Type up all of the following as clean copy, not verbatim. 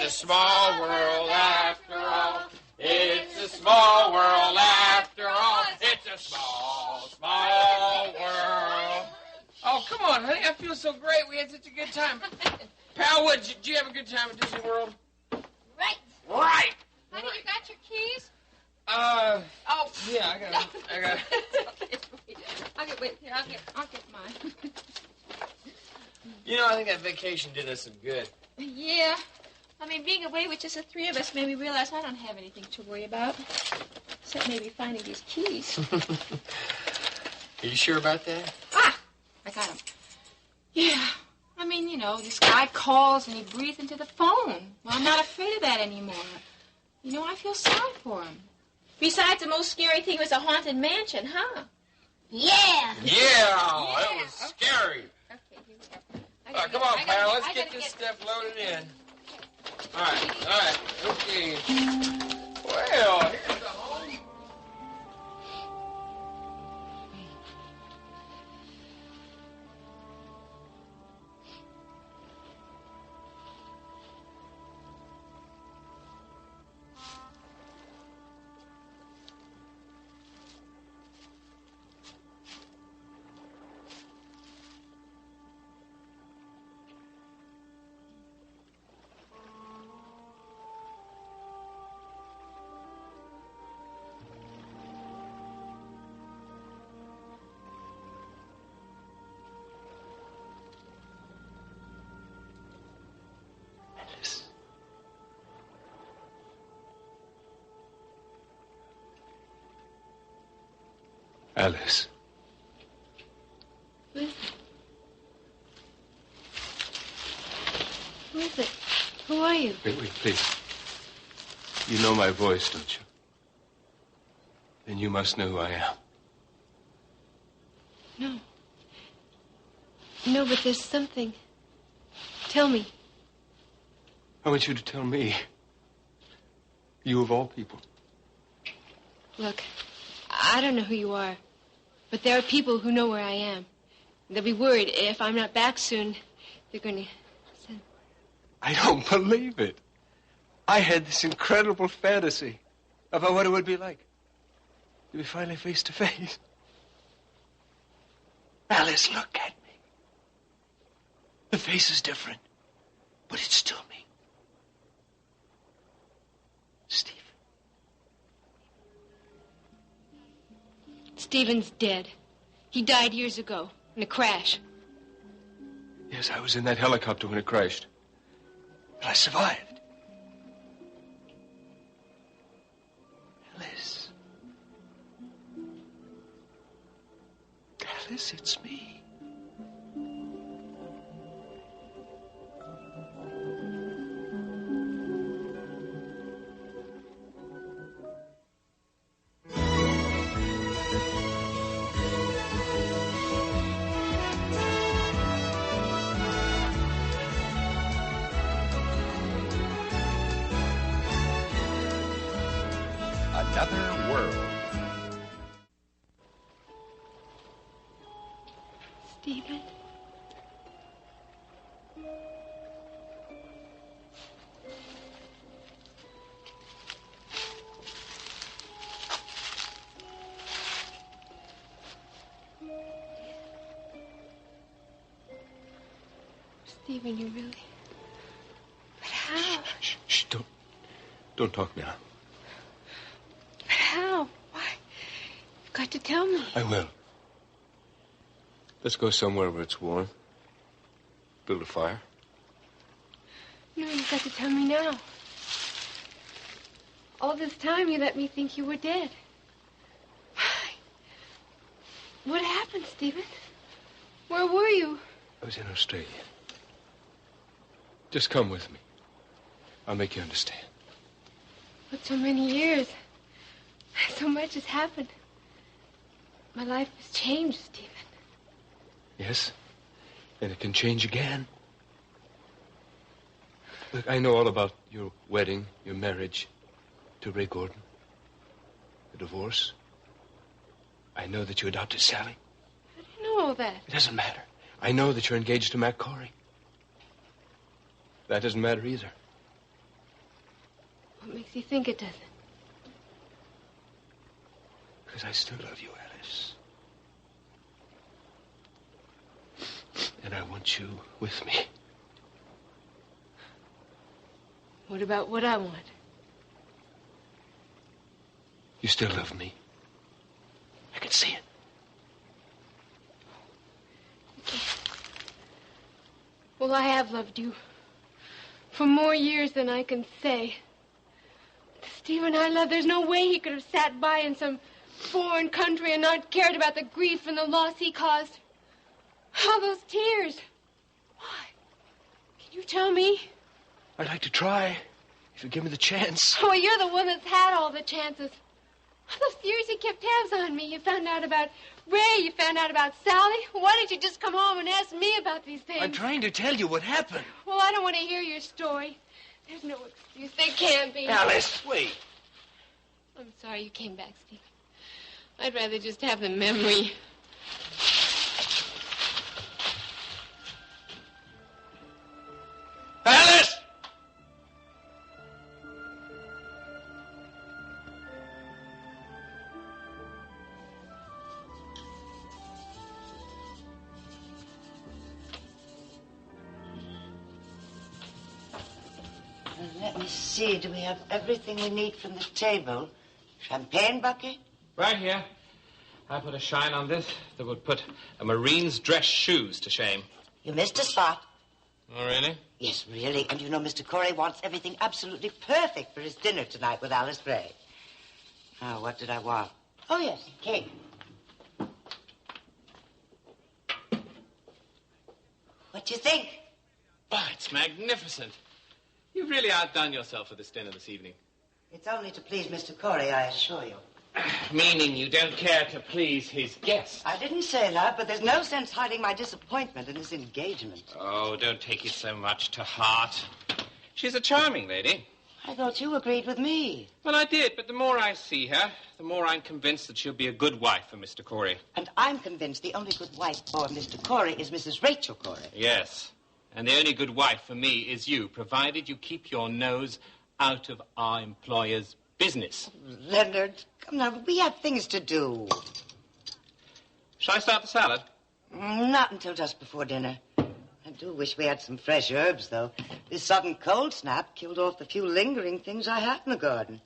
a small world after all. It's a small world after all. It's a small, small world. Oh, come on, honey. I feel so great. We had such a good time. Pal, did you have a good time at Disney World? Right. Right. Honey, you got your keys? Oh. Yeah, I got it. Okay, wait. Here, I'll get mine. You know, I think that vacation did us some good. Yeah. I mean, being away with just the three of us made me realize I don't have anything to worry about. Except maybe finding these keys. Are you sure about that? Ah! I got them. Yeah. I mean, you know, this guy calls and he breathes into the phone. Well, I'm not afraid of that anymore. You know, I feel sorry for him. Besides, the most scary thing was a haunted mansion, huh? Yeah. Yeah, that was scary. Okay, here we go. Come on, pal. Let's get this stuff loaded in. All right. Okay. Well, here's the home. Alice. Who is it? Who is it? Who are you? Wait, please. You know my voice, don't you? Then you must know who I am. No. No, but there's something. Tell me. I want you to tell me. You of all people. Look, I don't know who you are, but there are people who know where I am. They'll be worried if I'm not back soon. They're going to send... I don't believe it. I had this incredible fantasy about what it would be like to be finally face to face. Alice, look at me. The face is different, but it's still me. Stephen. Stephen's dead. He died years ago in a crash. Yes, I was in that helicopter when it crashed. But I survived. Alice. Alice, it's me. Another world. Stephen? Stephen, you really... But how? Shh, don't talk now. But how? Why? You've got to tell me. I will. Let's go somewhere where it's warm. Build a fire. No, you've got to tell me now. All this time you let me think you were dead. Why? What happened, Stephen? Where were you? I was in Australia. Just come with me. I'll make you understand. But so many years. So much has happened. My life has changed, Stephen. Yes? And it can change again. Look, I know all about your wedding, your marriage to Ray Gordon, the divorce. I know that you adopted Sally. How do you know all that? It doesn't matter. I know that you're engaged to Matt Corey. That doesn't matter either. What makes you think it doesn't? Because I still love you, Alice. And I want you with me. What about what I want? You still love me. I can see it. Well, I have loved you for more years than I can say. The Stephen I love, there's no way he could have sat by in some foreign country and not cared about the grief and the loss he caused. All those tears. Why? Can you tell me? I'd like to try, if you give me the chance. Oh, you're the one that's had all the chances. All those years you kept tabs on me. You found out about Ray. You found out about Sally. Why didn't you just come home and ask me about these things? I'm trying to tell you what happened. Well, I don't want to hear your story. There's no excuse. There can't be. Alice, wait. I'm sorry you came back, Stephen. I'd rather just have the memory. Alice! Let me see. Do we have everything we need from the table? Champagne bucket? Right here. I put a shine on this that would put a Marine's dress shoes to shame. You missed a spot. Oh, really? Yes, really. And you know, Mr. Corey wants everything absolutely perfect for his dinner tonight with Alice Ray. Now, what did I want? Oh, yes, cake. What do you think? Oh, it's magnificent. You've really outdone yourself for this dinner this evening. It's only to please Mr. Corey, I assure you. Meaning you don't care to please his guests. I didn't say that, but there's no sense hiding my disappointment in this engagement. Oh, don't take it so much to heart. She's a charming lady. I thought you agreed with me. Well, I did, but the more I see her, the more I'm convinced that she'll be a good wife for Mr. Corey. And I'm convinced the only good wife for Mr. Corey is Mrs. Rachel Corey. Yes, and the only good wife for me is you, provided you keep your nose out of our employer's business. Leonard, come now, we have things to do. Shall I start the salad? Not until just before dinner. I do wish we had some fresh herbs, though. This sudden cold snap killed off the few lingering things I had in the garden.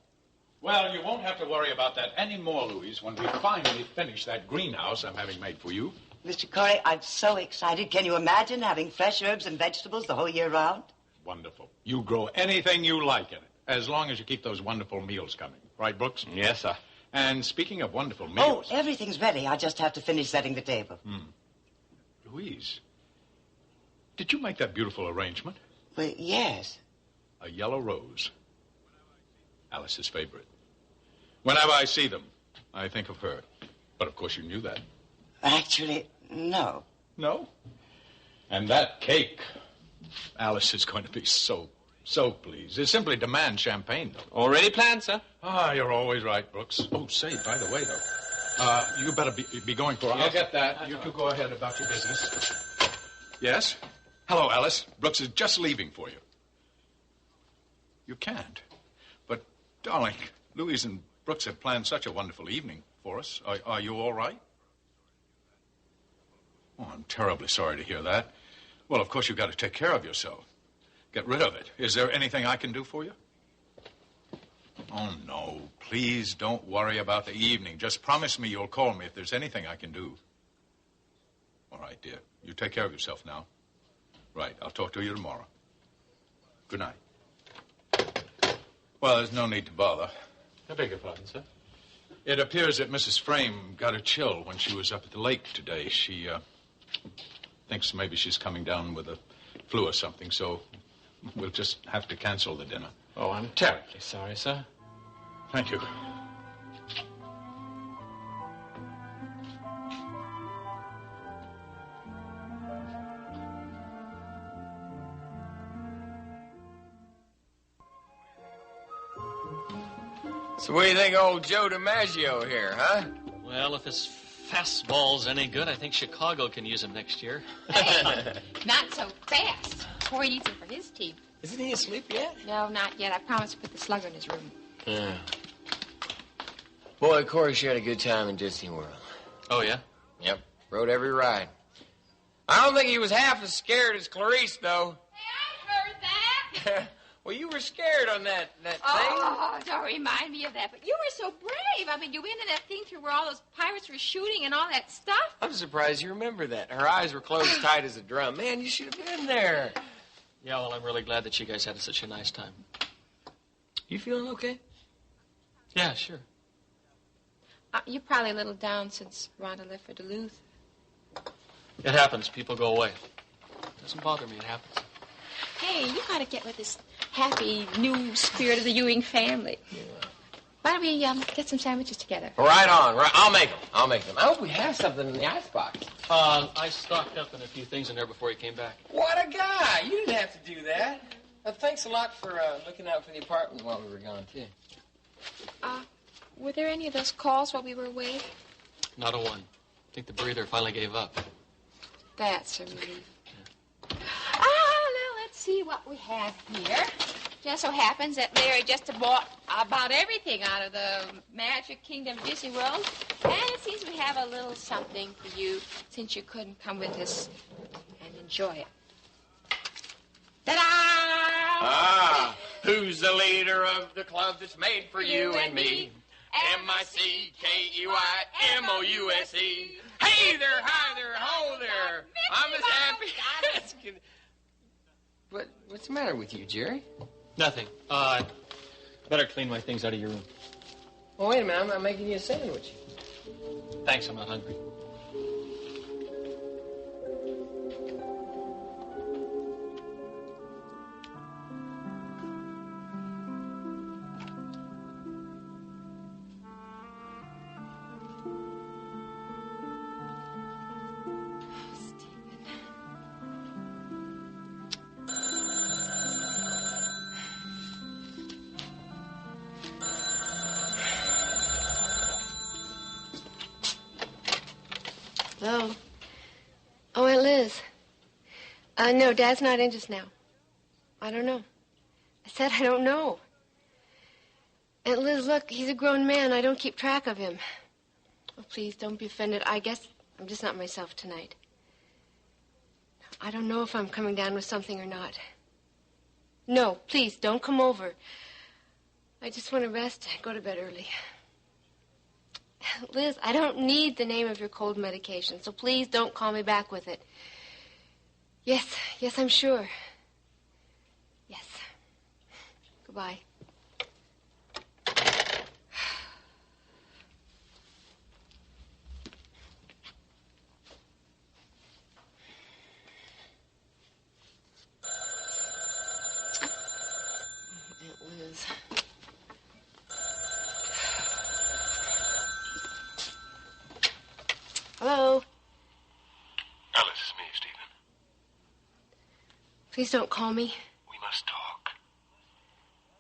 Well, you won't have to worry about that anymore, Louise, when we finally finish that greenhouse I'm having made for you. Mr. Corey, I'm so excited. Can you imagine having fresh herbs and vegetables the whole year round? Wonderful. You grow anything you like in it, as long as you keep those wonderful meals coming. Right, Brooks? Yes, sir. And speaking of wonderful Oh, meals... everything's ready. I just have to finish setting the table. Louise, did you make that beautiful arrangement? Well, yes. A yellow rose. Alice's favorite. Whenever I see them, I think of her. But, of course, you knew that. Actually, no. No? And that cake. Alice is going to be so pleased. It simply demands champagne, though. Already planned, sir. Ah, you're always right, Brooks. Oh, say, by the way, though, you better be going for... I'll get that. You two go ahead about your business. Yes? Hello, Alice. Brooks is just leaving for you. You can't. But, darling, Louise and Brooks have planned such a wonderful evening for us. Are you all right? Oh, I'm terribly sorry to hear that. Well, of course, you've got to take care of yourself. Get rid of it. Is there anything I can do for you? Oh, no. Please don't worry about the evening. Just promise me you'll call me if there's anything I can do. All right, dear. You take care of yourself now. Right. I'll talk to you tomorrow. Good night. Well, there's no need to bother. I beg your pardon, sir. It appears that Mrs. Frame got a chill when she was up at the lake today. She, thinks maybe she's coming down with a flu or something, so we'll just have to cancel the dinner. Oh, I'm terribly sorry, sir. Thank you. So what do you think of old Joe DiMaggio here, huh? Well, if his fastball's any good, I think Chicago can use him next year. Hey, not so fast. Corey needs him for his team. Isn't he asleep yet? No, not yet. I promised to put the slugger in his room. Yeah. Boy, Corey sure had a good time in Disney World. Oh, yeah? Yep. Rode every ride. I don't think he was half as scared as Clarice, though. Hey, I heard that. Well, you were scared on that thing. Oh, don't remind me of that. But you were so brave. I mean, you went in that thing through where all those pirates were shooting and all that stuff. I'm surprised you remember that. Her eyes were closed tight as a drum. Man, you should have been there. Yeah, well, I'm really glad that you guys had such a nice time. You feeling okay? Yeah, sure. You're probably a little down since Rhonda left for Duluth. It happens. People go away. It doesn't bother me. It happens. Hey, you gotta get with this happy new spirit of the Ewing family. Yeah. Why don't we get some sandwiches together? Right on. Right. I'll make them. I hope we have something in the icebox. I stocked up on a few things in there before you came back. What a guy. You didn't have to do that. Thanks a lot for looking out for the apartment while we were gone, too. Were there any of those calls while we were away? Not a one. I think the breather finally gave up. That's a relief. Yeah. Now let's see what we have here. Just so happens that Larry just bought about everything out of the Magic Kingdom Disney World. And it seems we have a little something for you since you couldn't come with us and enjoy it. Ta-da! Who's the leader of the club that's made for you and me? M-I-C-K-E-Y-M-O-U-S-E. Hey there, hi there, ho there. I'm as happy. That's good. What's the matter with you, Jerry? Nothing. Better clean my things out of your room. Oh, wait a minute. I'm not making you a sandwich. Thanks, I'm not hungry. Hello? Oh, Aunt Liz. No, Dad's not in just now. I don't know. I said I don't know. Aunt Liz, look, he's a grown man. I don't keep track of him. Oh, please, don't be offended. I guess I'm just not myself tonight. I don't know if I'm coming down with something or not. No, please, don't come over. I just want to rest and go to bed early. Liz, I don't need the name of your cold medication, so please don't call me back with it. Yes, I'm sure. Yes. Goodbye. Aunt Liz. Hello? Alice, it's me, Stephen. Please don't call me. We must talk.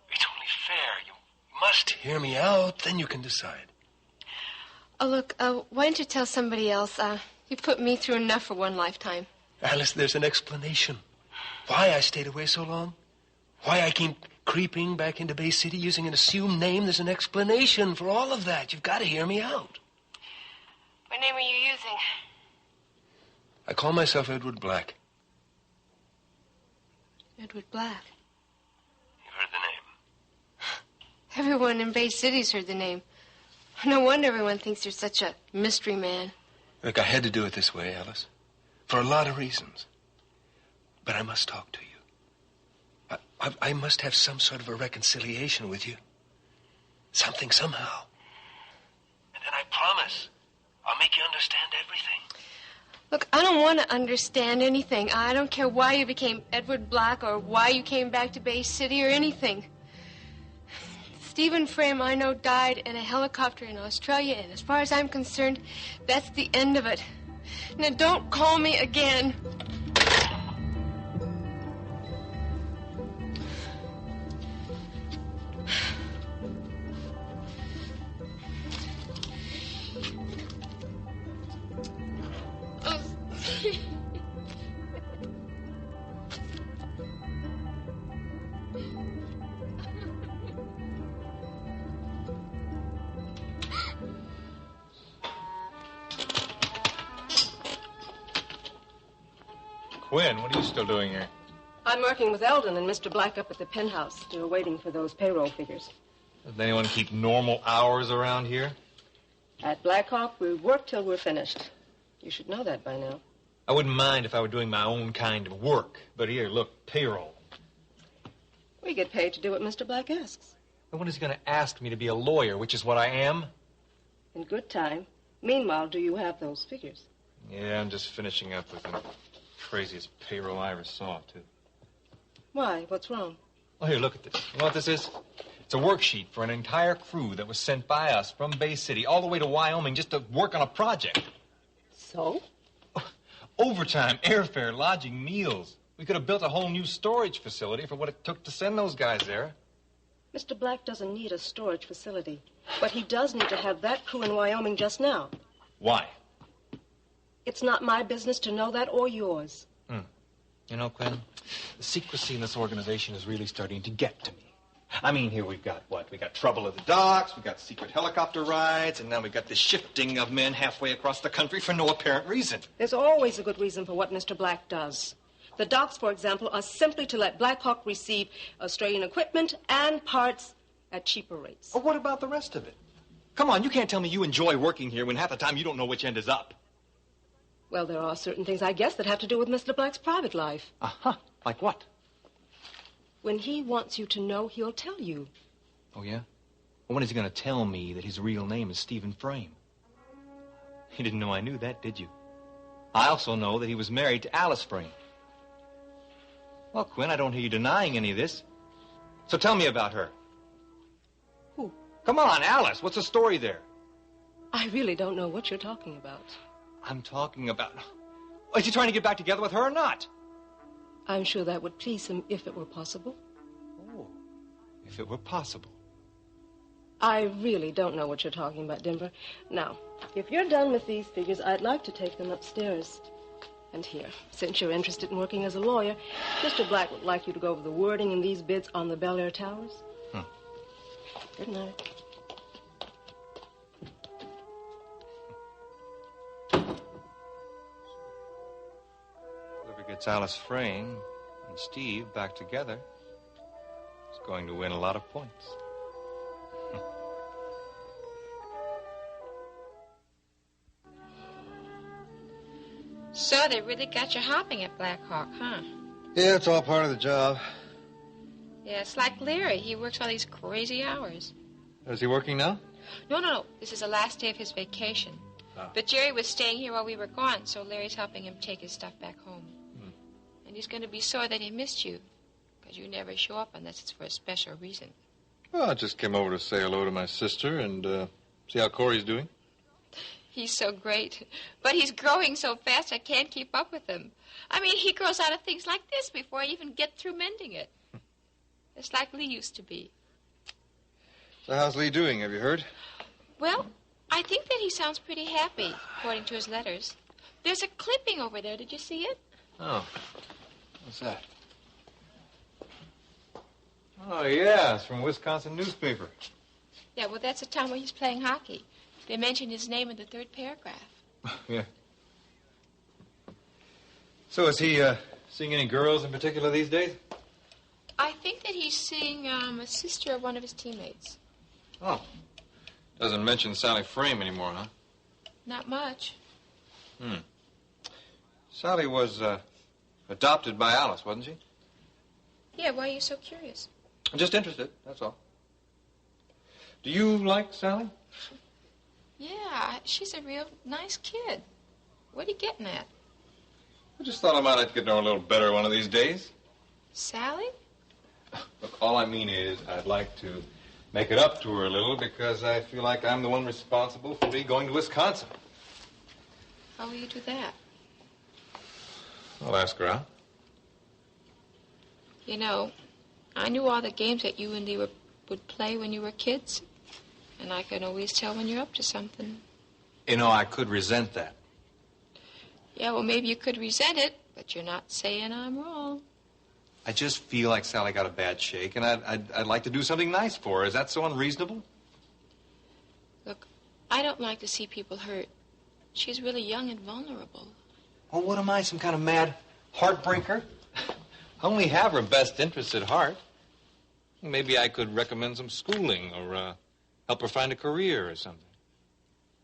It's only fair. You must hear me out, then you can decide. Oh, look, why don't you tell somebody else? You put me through enough for one lifetime. Alice, there's an explanation. Why I stayed away so long. Why I came creeping back into Bay City using an assumed name. There's an explanation for all of that. You've got to hear me out. What name are you using? I call myself Edward Black. Edward Black. You heard the name. Everyone in Bay City's heard the name. No wonder everyone thinks you're such a mystery man. Look, I had to do it this way, Alice. For a lot of reasons. But I must talk to you. I must have some sort of a reconciliation with you. Something, somehow. And then I promise I'll make you understand everything. Look, I don't want to understand anything. I don't care why you became Edward Black or why you came back to Bay City or anything. Stephen Frame, I know, died in a helicopter in Australia, and as far as I'm concerned, that's the end of it. Now, don't call me again. Quinn, what are you still doing here? I'm working with Eldon and Mr. Black up at the penthouse. We're waiting for those payroll figures. Does anyone keep normal hours around here? At Blackhawk, we work till we're finished. You should know that by now. I wouldn't mind if I were doing my own kind of work. But here, look, payroll. We get paid to do what Mr. Black asks. And when is he going to ask me to be a lawyer, which is what I am? In good time. Meanwhile, do you have those figures? Yeah, I'm just finishing up with them. Craziest payroll I ever saw, too. Why? What's wrong? Oh, here, look at this. You know what this is? It's a worksheet for an entire crew that was sent by us from Bay City all the way to Wyoming just to work on a project. So? Overtime, airfare, lodging, meals. We could have built a whole new storage facility for what it took to send those guys there. Mr. Black doesn't need a storage facility, but he does need to have that crew in Wyoming just now. Why? It's not my business to know that or yours. You know, Quinn, the secrecy in this organization is really starting to get to me. I mean, here we've got what? We got trouble at the docks, we got secret helicopter rides, and now we got the shifting of men halfway across the country for no apparent reason. There's always a good reason for what Mr. Black does. The docks, for example, are simply to let Blackhawk receive Australian equipment and parts at cheaper rates. Oh, what about the rest of it? Come on, you can't tell me you enjoy working here when half the time you don't know which end is up. Well, there are certain things, I guess, that have to do with Mr. Black's private life. Uh-huh. Like what? When he wants you to know, he'll tell you. Oh, yeah? Well, when is he going to tell me that his real name is Stephen Frame? You didn't know I knew that, did you? I also know that he was married to Alice Frame. Well, Quinn, I don't hear you denying any of this. So tell me about her. Who? Come on, Alice. What's the story there? I really don't know what you're talking about. I'm talking about... Is he trying to get back together with her or not? I'm sure that would please him if it were possible. Oh, if it were possible. I really don't know what you're talking about, Denver. Now, if you're done with these figures, I'd like to take them upstairs. And here, since you're interested in working as a lawyer, Mr. Black would like you to go over the wording in these bids on the Bel Air Towers. Good night. Whoever gets Alice Frame and Steve back together is going to win a lot of points. So they really got you hopping at Blackhawk, huh? Yeah, it's all part of the job. Yeah, it's like Larry. He works all these crazy hours. Is he working now? No. This is the last day of his vacation. Oh. But Jerry was staying here while we were gone, so Larry's helping him take his stuff back home. And he's going to be sore that he missed you, because you never show up unless it's for a special reason. Well, I just came over to say hello to my sister and see how Corey's doing. He's so great. But he's growing so fast I can't keep up with him. I mean, he grows out of things like this before I even get through mending it. It's like Lee used to be. So how's Lee doing? Have you heard? Well, I think that he sounds pretty happy, according to his letters. There's a clipping over there. Did you see it? Oh. What's that? Oh, yeah. It's from a Wisconsin newspaper. Yeah, well, that's the town where he's playing hockey. They mentioned his name in the third paragraph. Yeah. So is he seeing any girls in particular these days? I think that he's seeing a sister of one of his teammates. Oh. Doesn't mention Sally Frame anymore, huh? Not much. Sally was adopted by Alice, wasn't she? Yeah, why are you so curious? I'm just interested, that's all. Do you like Sally? Yeah, she's a real nice kid. What are you getting at? I just thought I might like to get to know her a little better one of these days. Sally? Look, all I mean is I'd like to make it up to her a little because I feel like I'm the one responsible for me going to Wisconsin. How will you do that? I'll ask her out. You know, I knew all the games that you and Lee would play when you were kids. And I can always tell when you're up to something. You know, I could resent that. Yeah, well, maybe you could resent it, but you're not saying I'm wrong. I just feel like Sally got a bad shake, and I'd like to do something nice for her. Is that so unreasonable? Look, I don't like to see people hurt. She's really young and vulnerable. Oh, what am I, some kind of mad Heartbreaker? I only have her best interests at heart. Maybe I could recommend some schooling or help her find a career or something.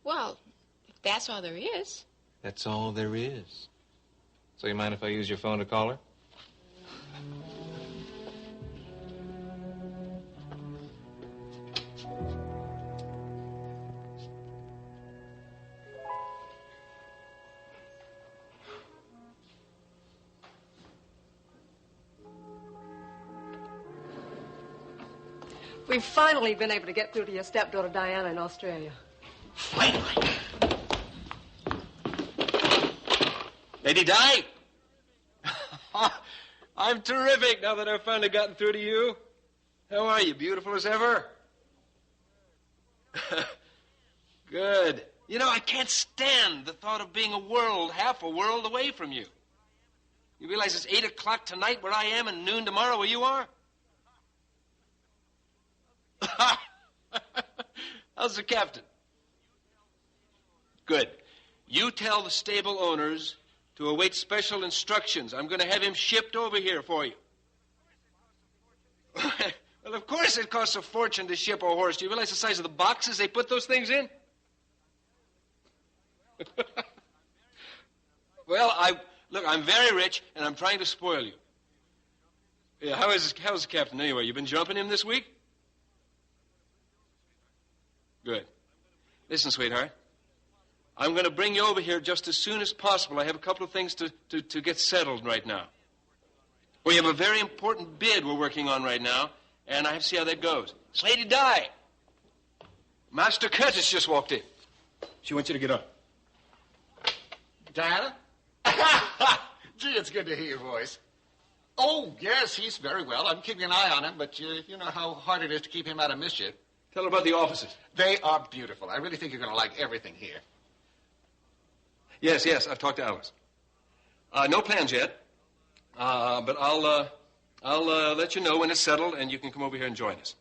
Well, if that's all there is. That's all there is. So you mind if I use your phone to call her? We've finally been able to get through to your stepdaughter Diana in Australia. Finally. Lady Di! I'm terrific now that I've finally gotten through to you. How are you? Beautiful as ever? Good. You know, I can't stand the thought of being half a world away from you. You realize it's 8 o'clock tonight where I am and noon tomorrow where you are? How's the captain? Good. You tell the stable owners to await special instructions. I'm going to have him shipped over here for you. Well, of course it costs a fortune to ship a horse. Do you realize the size of the boxes they put those things in? Well, I'm very rich, and I'm trying to spoil you. Yeah, how's the captain anyway? You been jumping him this week? Good. Listen, sweetheart. I'm going to bring you over here just as soon as possible. I have a couple of things to get settled right now. We have a very important bid we're working on right now, and I have to see how that goes. It's Lady Di. Master Curtis just walked in. She wants you to get up. Diana? Gee, it's good to hear your voice. Oh, yes, he's very well. I'm keeping an eye on him, but you know how hard it is to keep him out of mischief. Tell her about the offices. They are beautiful. I really think you're going to like everything here. Yes, I've talked to Alice. No plans yet, but I'll let you know when it's settled, and you can come over here and join us.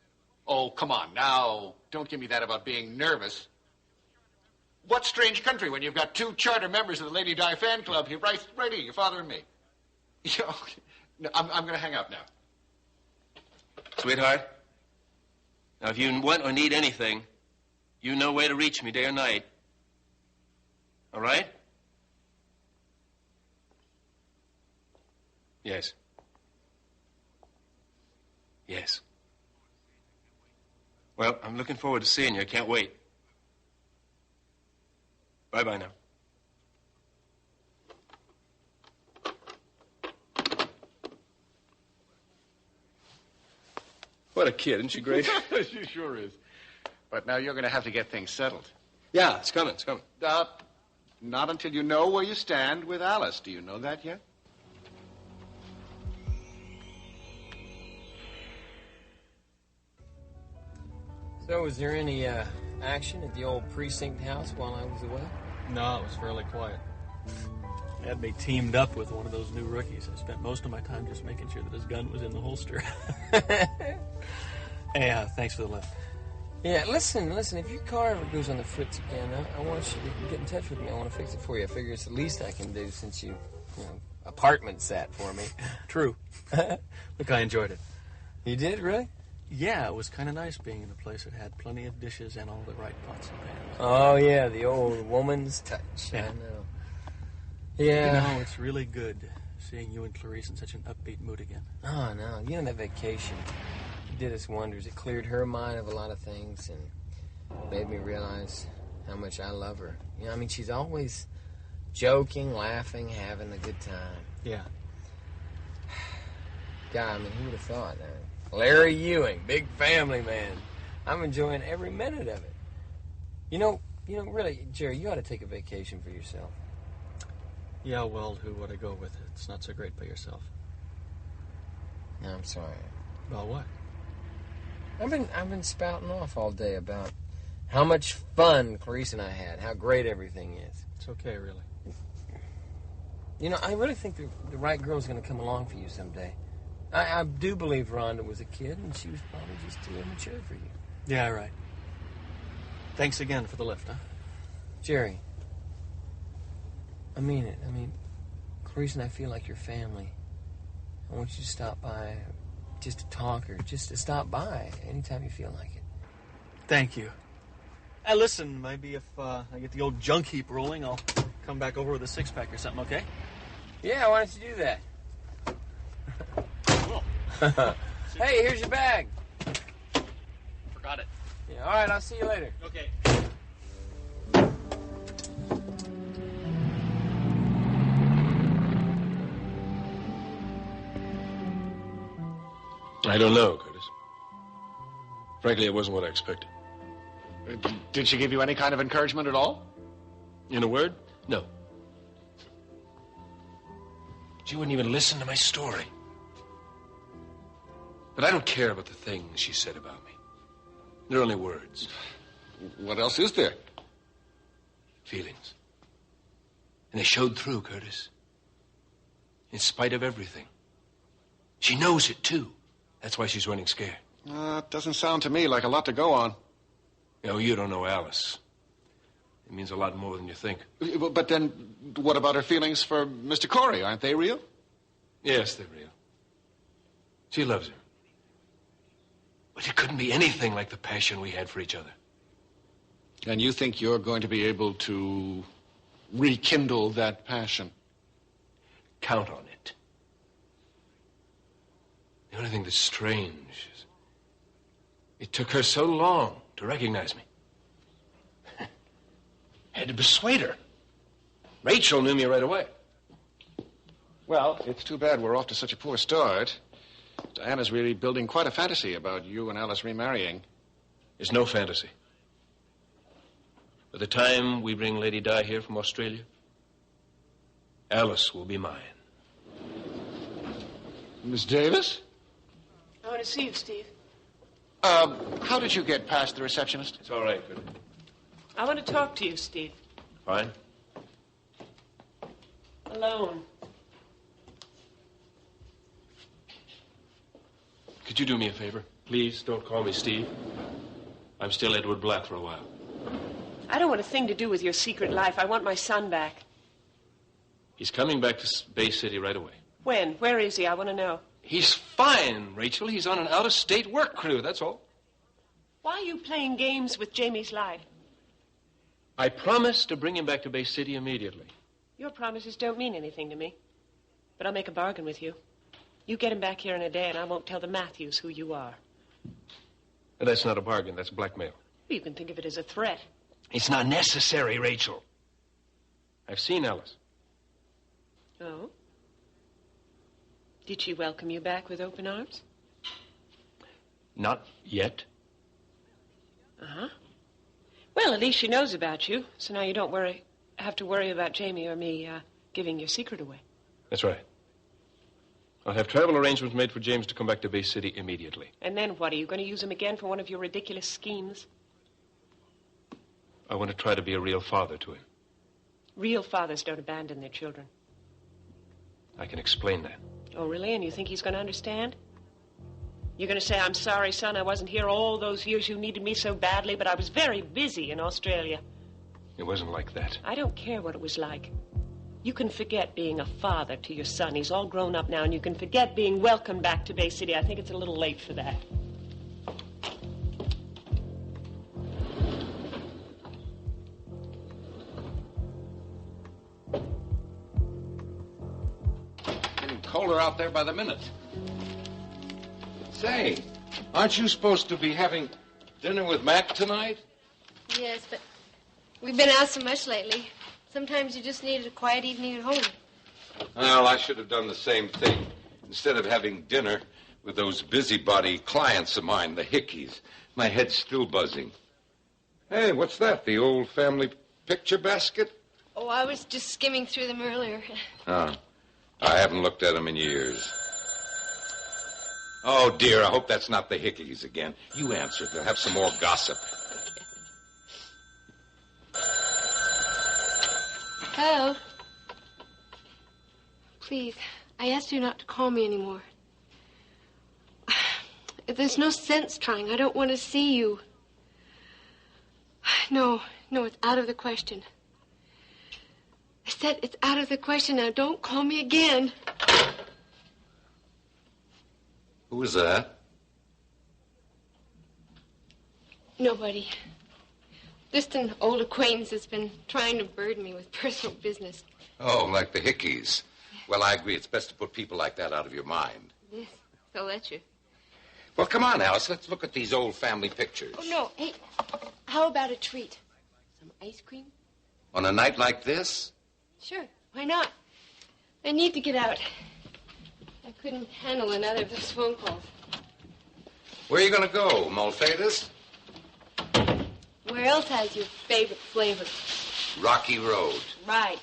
Oh, come on now. Don't give me that about being nervous. What strange country when you've got 2 charter members of the Lady Di fan club here, right here, your father and me. No, I'm going to hang up now. Sweetheart, now if you want or need anything, you know where to reach me day or night. All right? Yes. Yes. Well, I'm looking forward to seeing you. I can't wait. Bye-bye now. What a kid. Isn't she great? She sure is. But now you're going to have to get things settled. Yeah, it's coming. Not until you know where you stand with Alice. Do you know that yet? So, was there any action at the old precinct house while I was away? No, it was fairly quiet. Had me teamed up with one of those new rookies. I spent most of my time just making sure that his gun was in the holster. Hey, thanks for the lift. Yeah, listen, if your car ever goes on the fritz again, I want you to get in touch with me. I want to fix it for you. I figure it's the least I can do since you apartment sat for me. True. Look, I enjoyed it. You did, really? Yeah, it was kind of nice being in a place that had plenty of dishes and all the right pots and pans. Oh, yeah, the old woman's touch. Yeah. I know. Yeah. You know, it's really good seeing you and Clarice in such an upbeat mood again. Oh, no. You know, that vacation did us wonders. It cleared her mind of a lot of things and made me realize how much I love her. You know, I mean, she's always joking, laughing, having a good time. Yeah. God, I mean, who would have thought that? Larry Ewing, big family man. I'm enjoying every minute of it. You know, really, Jerry, you ought to take a vacation for yourself. Yeah, well, who would I go with? It's not so great by yourself. No, I'm sorry. About what? I've been spouting off all day about how much fun Clarice and I had, how great everything is. It's okay, really. You know, I really think the right girl's going to come along for you someday. I do believe Rhonda was a kid, and she was probably just too immature for you. Yeah, right. Thanks again for the lift, huh? Jerry, I mean it. I mean, reason I feel like your family. I want you to stop by just to talk or just to stop by anytime you feel like it. Thank you. Hey, listen, maybe if I get the old junk heap rolling, I'll come back over with a six-pack or something, okay? Yeah, why don't you do that? Hey, here's your bag. Forgot it. Yeah, all right, I'll see you later. Okay. I don't know, Curtis. Frankly, it wasn't what I expected. Did she give you any kind of encouragement at all? In a word, no. She wouldn't even listen to my story. But I don't care about the things she said about me. They're only words. What else is there? Feelings. And they showed through, Curtis. In spite of everything. She knows it, too. That's why she's running scared. It doesn't sound to me like a lot to go on. No, you don't know Alice. It means a lot more than you think. But then, what about her feelings for Mr. Corey? Aren't they real? Yes, they're real. She loves him. But it couldn't be anything like the passion we had for each other. And you think you're going to be able to rekindle that passion? Count on it. The only thing that's strange is it took her so long to recognize me. Had to persuade her. Rachel knew me right away. Well, it's too bad we're off to such a poor start. Diana's really building quite a fantasy about you and Alice remarrying. There's no fantasy. By the time we bring Lady Di here from Australia, Alice will be mine. Miss Davis? I want to see you, Steve. How did you get past the receptionist? It's all right, good. I want to talk to you, Steve. Fine. Alone. Could you do me a favor? Please don't call me Steve. I'm still Edward Black for a while. I don't want a thing to do with your secret life. I want my son back. He's coming back to Bay City right away. When? Where is he? I want to know. He's fine, Rachel. He's on an out-of-state work crew, that's all. Why are you playing games with Jamie's life? I promised to bring him back to Bay City immediately. Your promises don't mean anything to me. But I'll make a bargain with you. You get him back here in a day, and I won't tell the Matthews who you are. And that's not a bargain, that's blackmail. You can think of it as a threat. It's not necessary, Rachel. I've seen Alice. Oh? Did she welcome you back with open arms? Not yet. Uh-huh. Well, at least she knows about you, so now you don't have to worry about Jamie or me giving your secret away. That's right. I'll have travel arrangements made for James to come back to Bay City immediately. And then what? Are you going to use him again for one of your ridiculous schemes? I want to try to be a real father to him. Real fathers don't abandon their children. I can explain that. Oh, really? And you think he's going to understand? You're going to say, I'm sorry, son, I wasn't here all those years you needed me so badly, but I was very busy in Australia. It wasn't like that. I don't care what it was like. You can forget being a father to your son. He's all grown up now, and you can forget being welcomed back to Bay City. I think it's a little late for that. Getting colder out there by the minute. Say, aren't you supposed to be having dinner with Mac tonight? Yes, but we've been out so much lately. Sometimes you just need a quiet evening at home. Well, I should have done the same thing. Instead of having dinner with those busybody clients of mine, the Hickeys. My head's still buzzing. Hey, what's that? The old family picture basket? Oh, I was just skimming through them earlier. Oh, I haven't looked at them in years. Oh, dear, I hope that's not the Hickeys again. You answer. They'll have some more gossip. Hello? Please, I asked you not to call me anymore. There's no sense trying. I don't want to see you. No, it's out of the question. I said it's out of the question now. Don't call me again. Who was that? Nobody. Just an old acquaintance that's been trying to burden me with personal business. Oh, like the Hickeys. Well, I agree. It's best to put people like that out of your mind. Yes, they'll let you. Well, come on, Alice. Let's look at these old family pictures. Oh, no. Hey, how about a treat? Some ice cream? On a night like this? Sure, why not? I need to get out. I couldn't handle another of those phone calls. Where are you going to go, Malfaitas? Where else has your favorite flavor? Rocky Road. Right.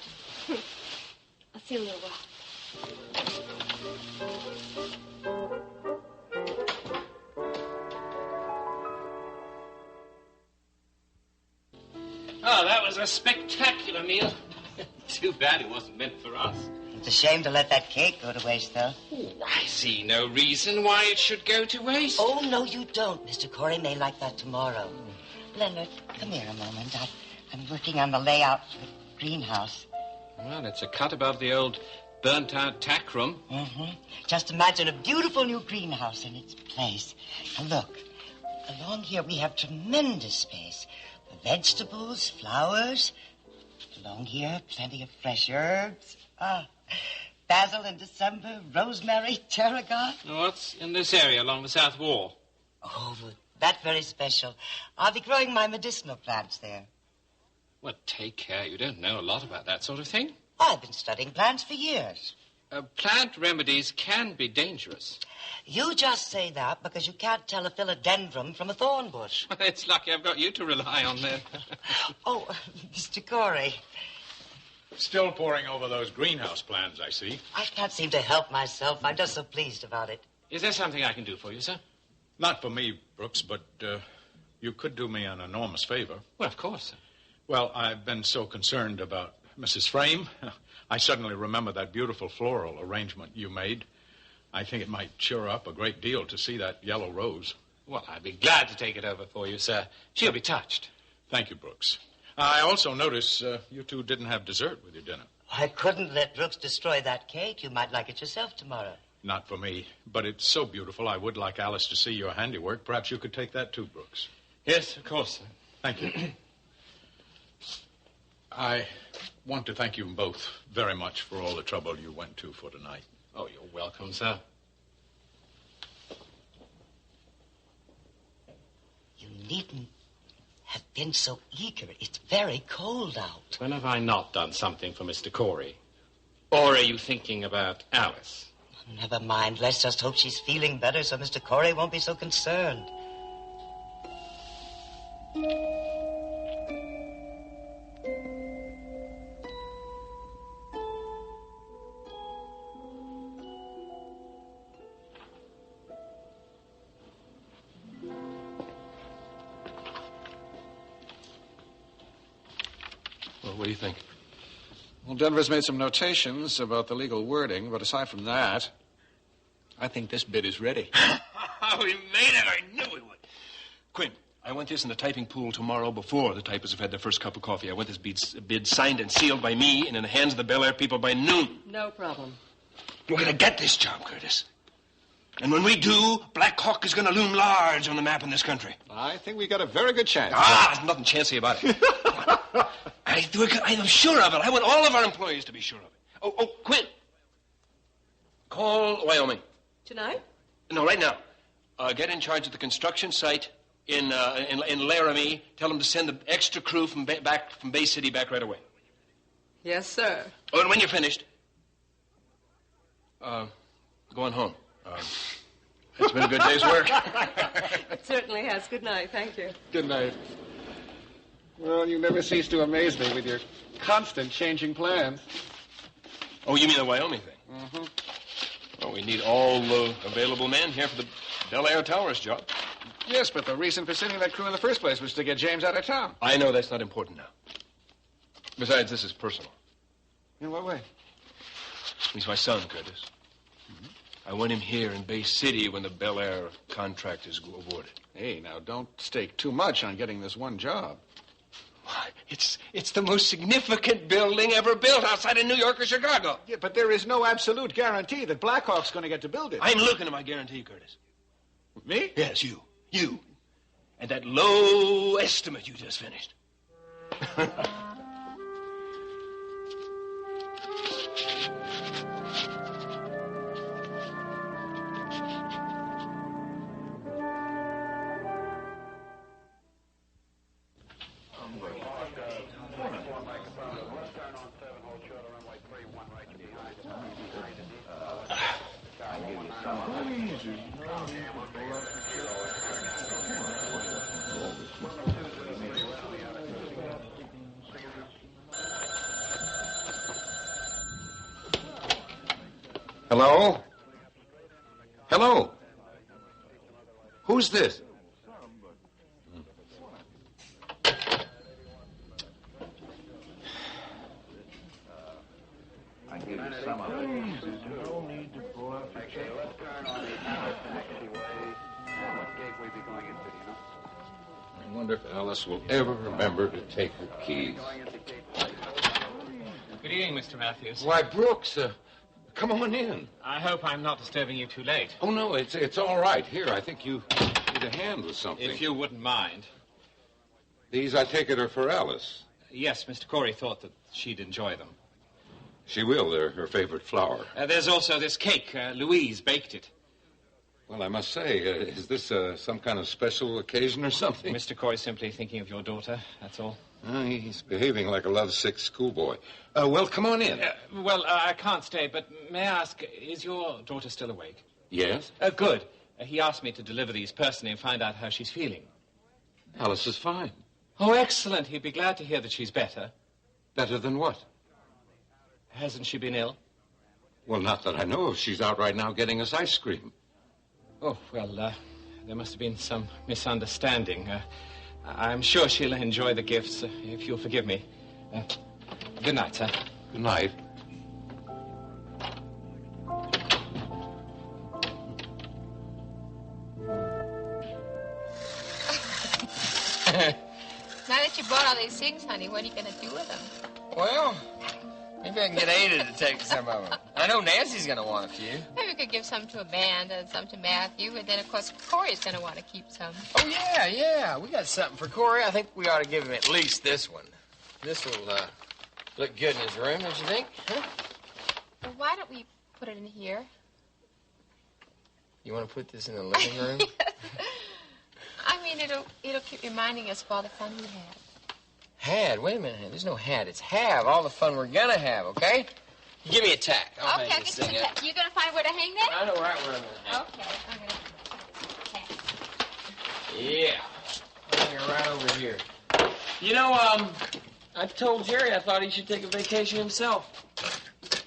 I'll see you in a little while. Oh, that was a spectacular meal. Too bad it wasn't meant for us. It's a shame to let that cake go to waste, though. Oh, I see no reason why it should go to waste. Oh, no, you don't. Mr. Corey may like that tomorrow. Leonard, come here a moment. I'm working on the layout for the greenhouse. Well, it's a cut above the old burnt-out tack room. Mm-hmm. Just imagine a beautiful new greenhouse in its place. Now, look. Along here we have tremendous space. Vegetables, flowers. Along here, plenty of fresh herbs. Basil in December, rosemary, tarragon. What's in this area along the south wall? Oh, that's very special. I'll be growing my medicinal plants there. Well, take care. You don't know a lot about that sort of thing. I've been studying plants for years. Plant remedies can be dangerous. You just say that because you can't tell a philodendron from a thorn bush. It's lucky I've got you to rely on then. Oh, Mr. Corey. Still poring over those greenhouse plans, I see. I can't seem to help myself. I'm just so pleased about it. Is there something I can do for you, sir? Not for me, Brooks, but you could do me an enormous favor. Well, of course, sir. Well, I've been so concerned about Mrs. Frame. I suddenly remember that beautiful floral arrangement you made. I think it might cheer up a great deal to see that yellow rose. Well, I'd be glad to take it over for you, sir. She'll be touched. Thank you, Brooks. I also notice you two didn't have dessert with your dinner. I couldn't let Brooks destroy that cake. You might like it yourself tomorrow. Not for me, but it's so beautiful. I would like Alice to see your handiwork. Perhaps you could take that too, Brooks. Yes, of course, sir. Thank you. I want to thank you both very much for all the trouble you went to for tonight. Oh, you're welcome, sir. You needn't have been so eager. It's very cold out. When have I not done something for Mr. Corey? Or are you thinking about Alice? Never mind. Let's just hope she's feeling better so Mr. Corey won't be so concerned. Well, what do you think? Well, Denver's made some notations about the legal wording, but aside from that, I think this bid is ready. We made it. I knew we would. Quinn, I want this in the typing pool tomorrow before the typists have had their first cup of coffee. I want this bid signed and sealed by me and in the hands of the Bel Air people by noon. No problem. We're going to get this job, Curtis. And when we do, Black Hawk is going to loom large on the map in this country. I think we got a very good chance. There's nothing chancy about it. I'm sure of it. I want all of our employees to be sure of it. Oh, Quinn. Call Wyoming. Tonight? No, right now. Get in charge of the construction site in Laramie. Tell them to send the extra crew from Bay City back right away. Yes, sir. Oh, and when you're finished, go on home. It's been a good day's work. It certainly has. Good night. Thank you. Good night. Well, you never cease to amaze me with your constant changing plans. Oh, you mean the Wyoming thing? Mm-hmm. Well, we need all the available men here for the Bel Air Towers job. Yes, but the reason for sending that crew in the first place was to get James out of town. I know that's not important now. Besides, this is personal. In what way? He's my son, Curtis. Mm-hmm. I want him here in Bay City when the Bel Air contract is awarded. Hey, now, don't stake too much on getting this one job. Why, it's the most significant building ever built outside of New York or Chicago. Yeah, but there is no absolute guarantee that Blackhawk's going to get to build it. I'm looking at my guarantee, Curtis. Me? Yes, you. You. And that low estimate you just finished. Hello? Hello? Who's this? I give you some of it. No need to pull up. Okay, let's turn on the taxiway. What gate we be going into, you know? I wonder if Alice will ever remember to take her keys. Good evening, Mr. Matthews. Why, Brooks, come on in. I hope I'm not disturbing you too late. Oh, no, it's all right. Here, I think you need a hand with something. If you wouldn't mind. These, I take it, are for Alice. Yes, Mr. Corey thought that she'd enjoy them. She will. They're her favorite flower. There's also this cake. Louise baked it. Well, I must say, is this some kind of special occasion or something? Mr. Corey's simply thinking of your daughter, that's all. He's behaving like a lovesick schoolboy. Well, come on in. I can't stay, but may I ask, is your daughter still awake? Yes? Good. He asked me to deliver these personally and find out how she's feeling. Alice is fine. Oh, excellent. He'd be glad to hear that she's better. Better than what? Hasn't she been ill? Well, not that I know of. She's out right now getting us ice cream. Oh, well, there must have been some misunderstanding. I'm sure she'll enjoy the gifts, if you'll forgive me. Good night, sir. Good night. Now that you bought all these things, honey, what are you going to do with them? Well, maybe I can get Ada to take some of them. I know Nancy's going to want a few. Maybe we could give some to Amanda and some to Matthew, and then, of course, Corey's going to want to keep some. Oh, yeah. We got something for Corey. I think we ought to give him at least this one. This will look good in his room, don't you think? Huh? Well, why don't we put it in here? You want to put this in the living room? I mean, it'll keep reminding us of all the fun we had. Had? Wait a minute. There's no had. It's have. All the fun we're going to have, okay? Give me a tack. I'll hang this thing up. You going to find where to hang that? I know right where I'm going to hang. Okay, I'm going to tack. Yeah. I'll hang her right over here. You know, I told Jerry I thought he should take a vacation himself.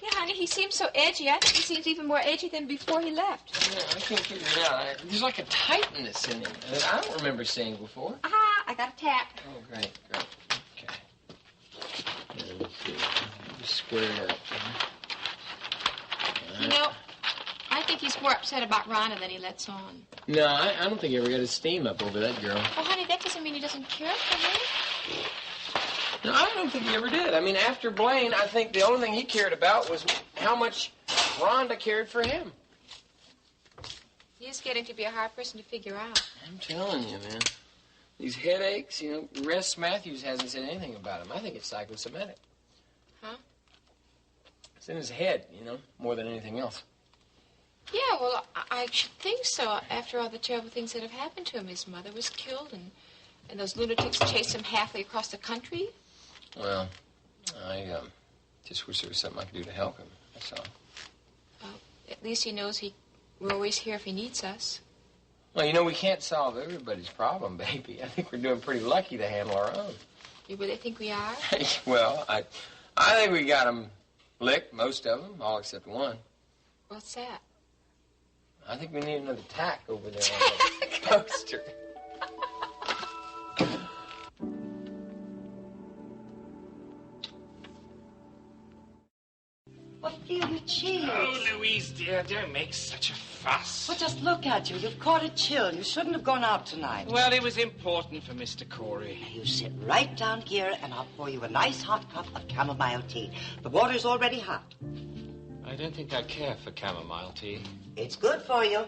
Yeah, honey, he seems so edgy. I think he seems even more edgy than before he left. Yeah, I can't figure it out. There's like a tightness in him that I don't remember seeing before. Aha, I got a tack. Oh, great. Okay. Let's see. Just square it up. You know, I think he's more upset about Rhonda than he lets on. No, I don't think he ever got his steam up over that girl. Oh, honey, that doesn't mean he doesn't care for her. No, I don't think he ever did. I mean, after Blaine, I think the only thing he cared about was how much Rhonda cared for him. He's getting to be a hard person to figure out. I'm telling you, man. These headaches, Russ Matthews hasn't said anything about them. I think it's psychosomatic. Huh? It's in his head, more than anything else. Yeah, well, I should think so. After all the terrible things that have happened to him, his mother was killed, and those lunatics chased him halfway across the country. Well, I just wish there was something I could do to help him. That's all. Well, at least he knows we're always here if he needs us. Well, we can't solve everybody's problem, baby. I think we're doing pretty lucky to handle our own. You really think we are? Well, I think we got them licked, most of them, all except one. What's that? I think we need another tack over there on the poster. What feel you cheese. Oh, Louise, dear, don't make such a fuss. Well, just look at you. You've caught a chill. You shouldn't have gone out tonight. Well, it was important for Mr. Corey. You sit right down here, and I'll pour you a nice hot cup of chamomile tea. The water's already hot. I don't think I care for chamomile tea. It's good for you.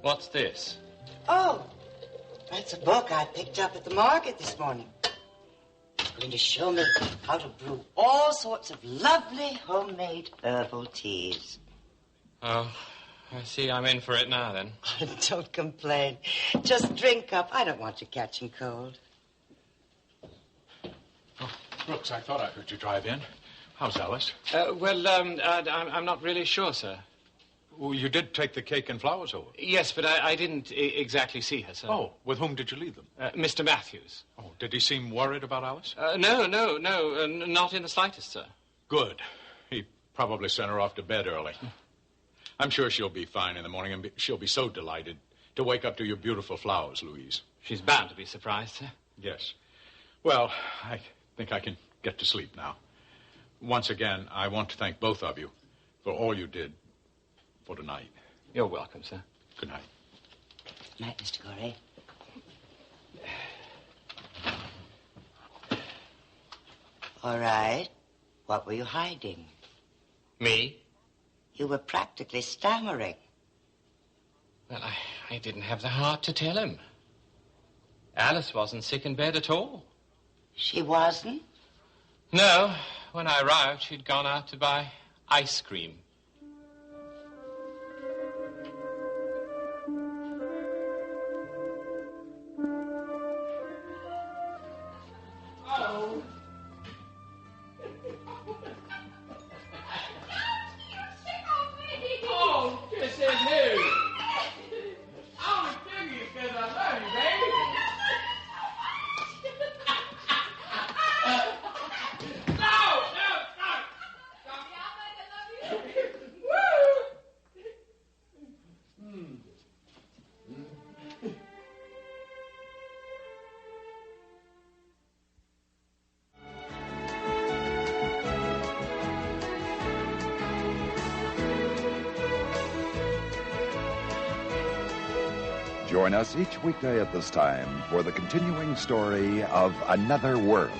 What's this? Oh, that's a book I picked up at the market this morning. It's going to show me how to brew all sorts of lovely homemade herbal teas. Oh, I see I'm in for it now, then. Don't complain. Just drink up. I don't want you catching cold. Oh, Brooks, I thought I heard you drive in. How's Alice? I'm not really sure, sir. Well, you did take the cake and flowers over. Yes, but I didn't exactly see her, sir. Oh, with whom did you leave them? Mr. Matthews. Oh, did he seem worried about Alice? No, not in the slightest, sir. Good. He probably sent her off to bed early. I'm sure she'll be fine in the morning, and she'll be so delighted to wake up to your beautiful flowers, Louise. She's bound to be surprised, sir. Yes. Well, I think I can get to sleep now. Once again, I want to thank both of you for all you did for tonight. You're welcome, sir. Good night. Good night, Mr. Corey. All right. What were you hiding? Me? You were practically stammering. Well, I didn't have the heart to tell him. Alice wasn't sick in bed at all. She wasn't? No. When I arrived, she'd gone out to buy ice cream. Oh, this is new. I'm thinking because I love you, baby. Join us each weekday at this time for the continuing story of Another World.